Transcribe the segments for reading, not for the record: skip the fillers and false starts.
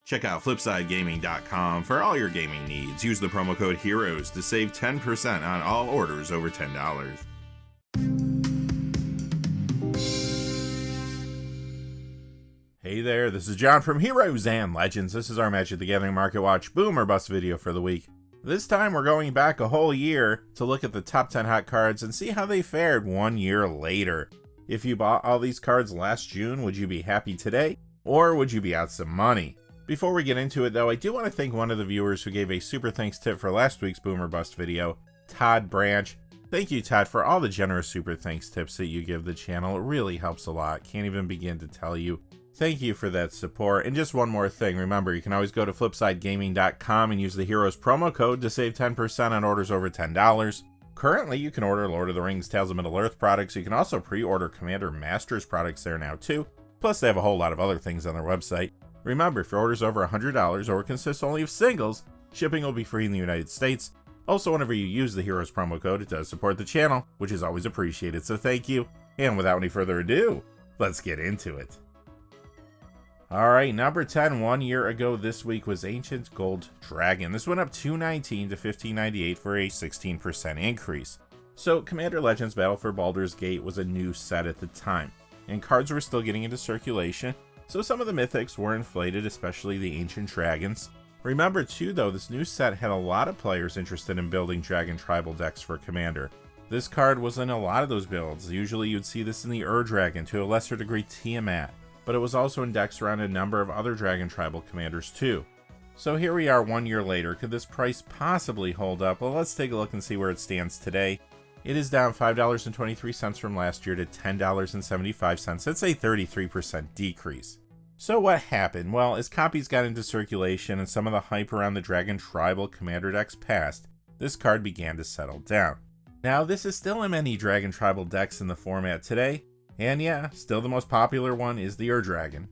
Check out FlipsideGaming.com for all your gaming needs. Use the promo code HEROES to save 10% on all orders over $10. Hey there, this is John from Heroes and Legends. This is our Magic the Gathering Market Watch Boom or Bust video for the week. This time we're going back a whole year to look at the top 10 hot cards and see how they fared 1 year later. If you bought all these cards last June, would you be happy today? Or would you be out some money? Before we get into it though, I do want to thank one of the viewers who gave a super thanks tip for last week's Boom or Bust video, Todd Branch. Thank you, Todd, for all the generous super thanks tips that you give the channel. It really helps a lot. Can't even begin to tell you. Thank you for that support. And just one more thing, remember, you can always go to FlipsideGaming.com and use the Heroes promo code to save 10% on orders over $10. Currently, you can order Lord of the Rings Tales of Middle-earth products. You can also pre-order Commander Masters products there now too. Plus, they have a whole lot of other things on their website. Remember, if your order is over $100 or consists only of singles, shipping will be free in the United States. Also, whenever you use the Heroes promo code, it does support the channel, which is always appreciated, so thank you. And without any further ado, let's get into it. Alright, number 10 1 year ago this week was Ancient Gold Dragon. This went up $2.19 to $15.98 for a 16% increase. So, Commander Legends Battle for Baldur's Gate was a new set at the time, and cards were still getting into circulation. So some of the mythics were inflated, especially the Ancient Dragons. Remember too though, this new set had a lot of players interested in building Dragon Tribal decks for Commander. This card was in a lot of those builds. Usually you'd see this in the Dragon, to a lesser degree Tiamat, but it was also in decks around a number of other Dragon Tribal commanders too. So here we are 1 year later. Could this price possibly hold up? Well, let's take a look and see where it stands today. It is down $5.23 from last year to $10.75. That's a 33% decrease. So what happened? Well, as copies got into circulation and some of the hype around the Dragon Tribal Commander decks passed, this card began to settle down. Now, this is still in many Dragon Tribal decks in the format today, and yeah, still the most popular one is the Dragon.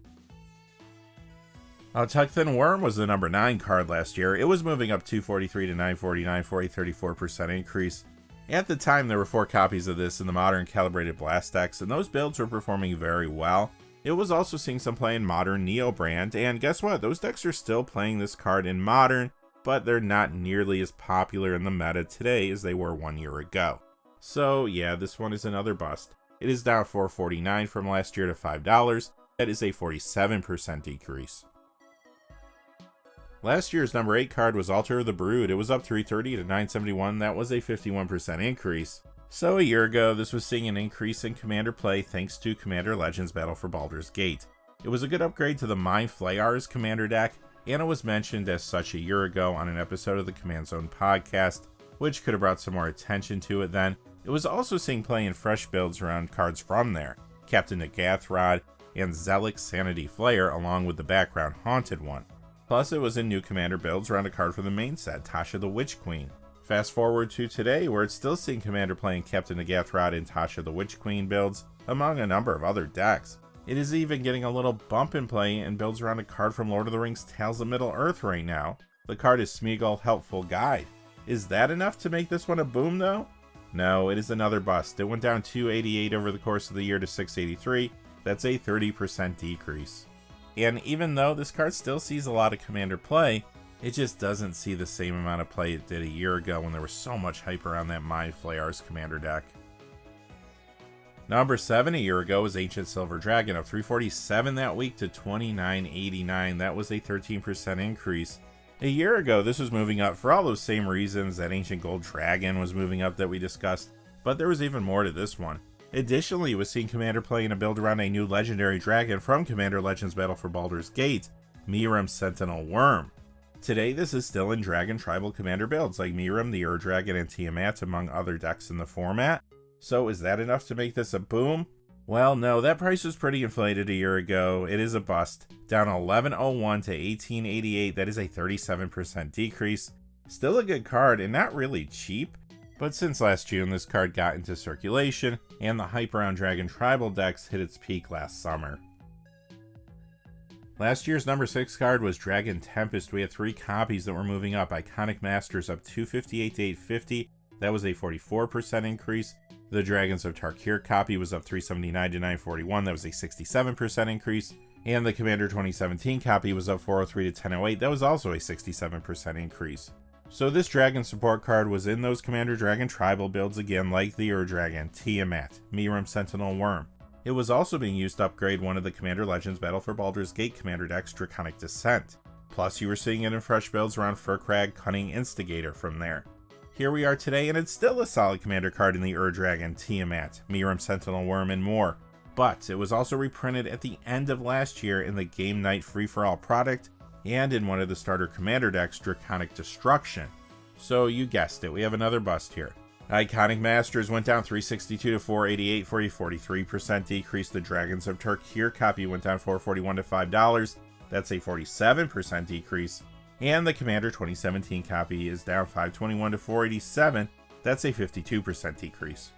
Tuck-Thin Worm was the number 9 card last year. It was moving up $2.43 to $9.49 for a 34% increase. At the time, there were 4 copies of this in the modern calibrated blast decks, and those builds were performing very well. It was also seeing some play in modern Neo brand, and guess what? Those decks are still playing this card in modern, but they're not nearly as popular in the meta today as they were 1 year ago. So yeah, this one is another bust. It is down $4.49 from last year to $5. That is a 47% decrease. Last year's number 8 card was Altar of the Brood. It was up $3.30 to $9.71. That was a 51% increase. So a year ago, this was seeing an increase in Commander play thanks to Commander Legends Battle for Baldur's Gate. It was a good upgrade to the Mind Flayer's Commander deck, and it was mentioned as such a year ago on an episode of the Command Zone podcast, which could have brought some more attention to it then. It was also seeing play in fresh builds around cards from there, Captain Nagathron and Zelix Sanity Flayer, along with the background Haunted one. Plus, it was in new Commander builds around a card from the main set, Tasha the Witch Queen. Fast forward to today, where it's still seeing Commander playing Captain Nagathron and Tasha the Witch Queen builds, among a number of other decks. It is even getting a little bump in play and builds around a card from Lord of the Rings Tales of Middle-earth right now. The card is Smeagol Helpful Guide. Is that enough to make this one a boom though? No, it is another bust. It went down $2.88 over the course of the year to $6.83. That's a 30% decrease. And even though this card still sees a lot of Commander play, it just doesn't see the same amount of play it did a year ago when there was so much hype around that Mind Flayer's Commander deck. Number 7 a year ago was Ancient Silver Dragon, up $3.47 that week to $29.89. That was a 13% increase. A year ago, this was moving up for all those same reasons that Ancient Gold Dragon was moving up that we discussed, but there was even more to this one. Additionally, it was seeing Commander play in a build around a new legendary dragon from Commander Legends Battle for Baldur's Gate, Miram Sentinel Worm. Today, this is still in Dragon Tribal Commander builds like Miram, the Dragon, and Tiamat, among other decks in the format. So is that enough to make this a boom? Well, no, that price was pretty inflated a year ago. It is a bust. Down $11.01 to $18.88. That is a 37% decrease. Still a good card and not really cheap. But since last June, this card got into circulation, and the hype around Dragon Tribal decks hit its peak last summer. Last year's number 6 card was Dragon Tempest. We had 3 copies that were moving up. Iconic Masters up $2.58 to $8.50. That was a 44% increase. The Dragons of Tarkir copy was up $3.79 to $9.41. That was a 67% increase. And the Commander 2017 copy was up 403 to 1008. That was also a 67% increase. So this Dragon support card was in those Commander Dragon tribal builds again, like the Dragon, Tiamat, Miram Sentinel Worm. It was also being used to upgrade one of the Commander Legends Battle for Baldur's Gate Commander decks, Draconic Descent. Plus you were seeing it in fresh builds around Furkrag, Cunning Instigator from there. Here we are today, and it's still a solid Commander card in the Dragon, Tiamat, Miram Sentinel Worm, and more. But it was also reprinted at the end of last year in the Game Night Free-for-All product, and in one of the starter Commander decks, Draconic Destruction. So you guessed it, we have another bust here. Iconic Masters went down 362 to 488 for a 43% decrease. The Dragons of Tarkir copy went down 441 to $5. That's a 47% decrease. And the Commander 2017 copy is down 521 to 487. That's a 52% decrease.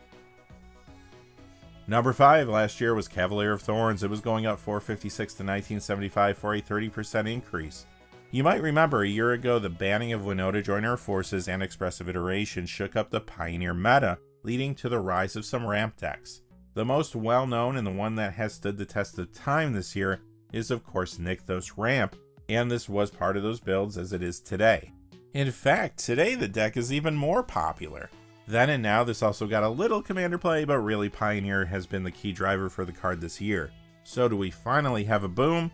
Number 5 last year was Cavalier of Thorns. It was going up 456 to 1975 for a 30% increase. You might remember a year ago the banning of Winota Join Our Forces and Expressive Iteration shook up the Pioneer meta, leading to the rise of some ramp decks. The most well-known and the one that has stood the test of time this year is of course Nykthos Ramp, and this was part of those builds as it is today. In fact, today the deck is even more popular. Then and now this also got a little Commander play, but really Pioneer has been the key driver for the card this year. So do we finally have a boom?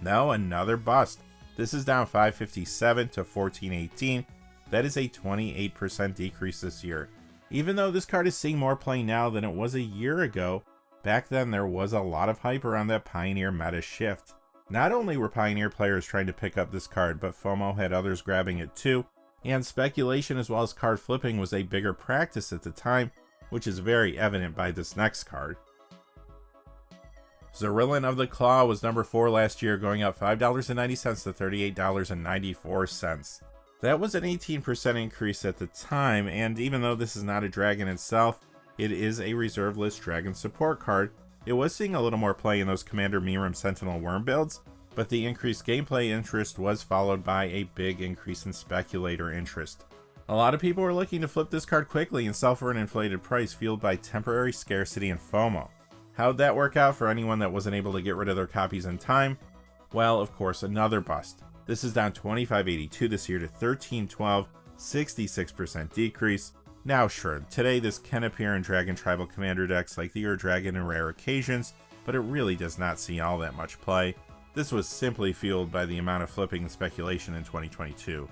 No, another bust. This is down 557 to 1418. That is a 28% decrease this year. Even though this card is seeing more play now than it was a year ago, back then there was a lot of hype around that Pioneer meta shift. Not only were Pioneer players trying to pick up this card, but FOMO had others grabbing it too, and speculation as well as card flipping was a bigger practice at the time, which is very evident by this next card. Zerilin of the Claw was number 4 last year, going up $5.90 to $38.94. That was an 18% increase at the time, and even though this is not a dragon itself, it is a reserve list dragon support card. It was seeing a little more play in those Commander Miram Sentinel Worm builds, but the increased gameplay interest was followed by a big increase in speculator interest. A lot of people were looking to flip this card quickly and sell for an inflated price fueled by temporary scarcity and FOMO. How'd that work out for anyone that wasn't able to get rid of their copies in time? Well, of course, another bust. This is down 2582 this year to 1312, 66% decrease. Now sure, today this can appear in Dragon Tribal Commander decks like the Dragon in rare occasions, but it really does not see all that much play. This was simply fueled by the amount of flipping and speculation in 2022.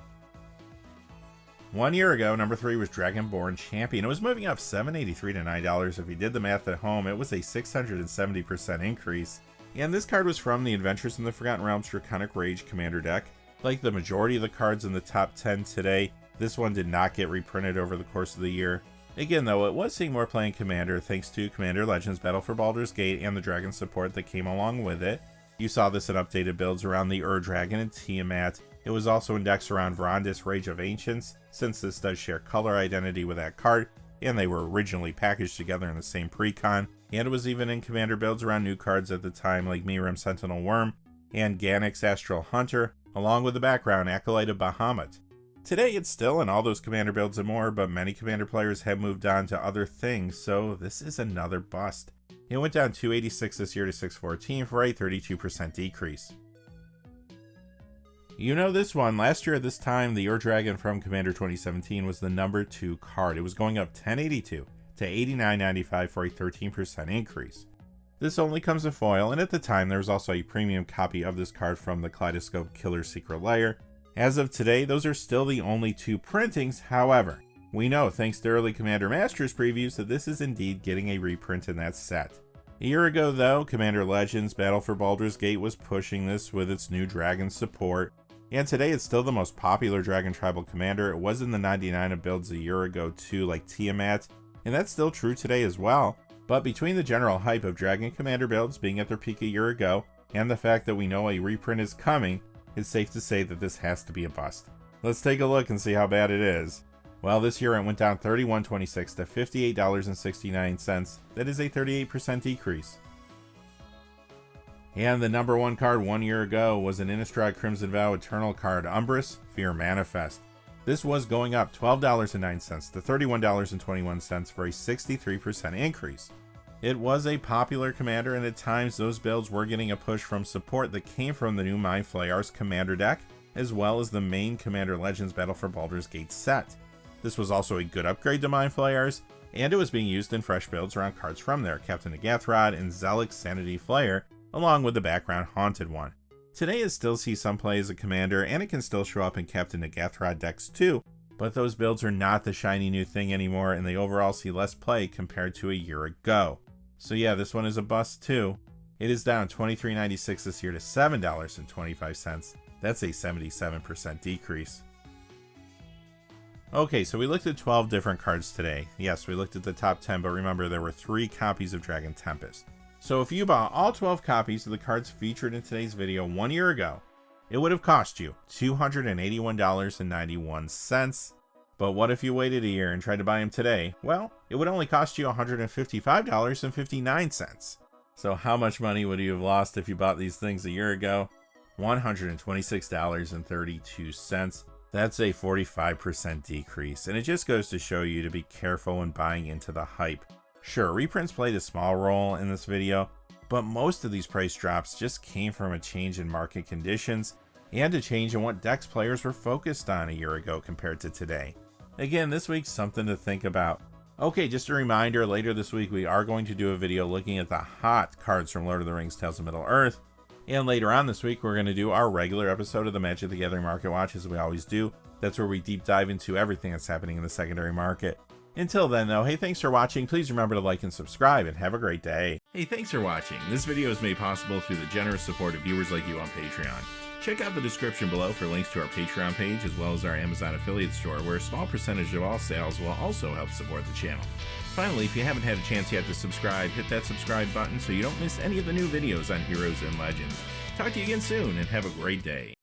1 year ago, number 3 was Dragonborn Champion. It was moving up $7.83 to $9. If you did the math at home, it was a 670% increase. And this card was from the Adventures in the Forgotten Realms Draconic Rage Commander deck. Like the majority of the cards in the top 10 today, this one did not get reprinted over the course of the year. Again though, it was seeing more play in Commander thanks to Commander Legends Battle for Baldur's Gate and the Dragon support that came along with it. You saw this in updated builds around the Dragon and Tiamat. It was also in decks around Vrondis Rage of Ancients, since this does share color identity with that card, and they were originally packaged together in the same precon. And it was even in Commander builds around new cards at the time like Miram Sentinel Worm and Ganix Astral Hunter, along with the background Acolyte of Bahamut. Today it's still in all those Commander builds and more, but many Commander players have moved on to other things, so this is another bust. It went down 286 this year to 614 for a 32% decrease. You know this one, last year at this time, the Dragon from Commander 2017 was the number 2 card. It was going up 1082 to 89.95 for a 13% increase. This only comes in foil, and at the time there was also a premium copy of this card from the Kaleidoscope Killer Secret Lair. As of today, those are still the only 2 printings. However, we know thanks to early Commander Masters previews that this is indeed getting a reprint in that set. A year ago though, Commander Legends Battle for Baldur's Gate was pushing this with its new Dragon support, and today it's still the most popular Dragon Tribal Commander. It was in the 99 of builds a year ago too, like Tiamat, and that's still true today as well. But between the general hype of Dragon Commander builds being at their peak a year ago, and the fact that we know a reprint is coming, it's safe to say that this has to be a bust. Let's take a look and see how bad it is. Well, this year it went down $31.26 to $58.69. That is a 38% decrease. And the number 1 card 1 year ago was an Innistrad Crimson Vow Eternal card, Umbris Fear Manifest. This was going up $12.09 to $31.21 for a 63% increase. It was a popular commander, and at times those builds were getting a push from support that came from the new Mind Flayers commander deck, as well as the main Commander Legends Battle for Baldur's Gate set. This was also a good upgrade to Mind Flayers, and it was being used in fresh builds around cards from there, Captain Agathod and Zealot's Sanity Flayer, along with the background Haunted one. Today it still sees some play as a commander, and it can still show up in Captain Agathod decks too, but those builds are not the shiny new thing anymore, and they overall see less play compared to a year ago. So yeah, this one is a bust too. It is down $23.96 this year to $7.25. That's a 77% decrease. Okay, so we looked at 12 different cards today. Yes, we looked at the top 10, but remember there were 3 copies of Dragon Tempest. So if you bought all 12 copies of the cards featured in today's video 1 year ago, it would have cost you $281.91. But what if you waited a year and tried to buy them today? Well, it would only cost you $155.59. So how much money would you have lost if you bought these things a year ago? $126.32. That's a 45% decrease, and it just goes to show you to be careful when buying into the hype. Sure, reprints played a small role in this video, but most of these price drops just came from a change in market conditions and a change in what decks players were focused on a year ago compared to today. Again, this week's something to think about. Okay, just a reminder, later this week we are going to do a video looking at the hot cards from Lord of the Rings Tales of Middle-earth. And later on this week, we're going to do our regular episode of the Magic the Gathering Market Watch, as we always do. That's where we deep dive into everything that's happening in the secondary market. Until then, though, hey, thanks for watching. Please remember to like and subscribe, and have a great day. Hey, thanks for watching. This video is made possible through the generous support of viewers like you on Patreon. Check out the description below for links to our Patreon page, as well as our Amazon affiliate store, where a small percentage of all sales will also help support the channel. Finally, if you haven't had a chance yet to subscribe, hit that subscribe button so you don't miss any of the new videos on Heroes and Legends. Talk to you again soon, and have a great day.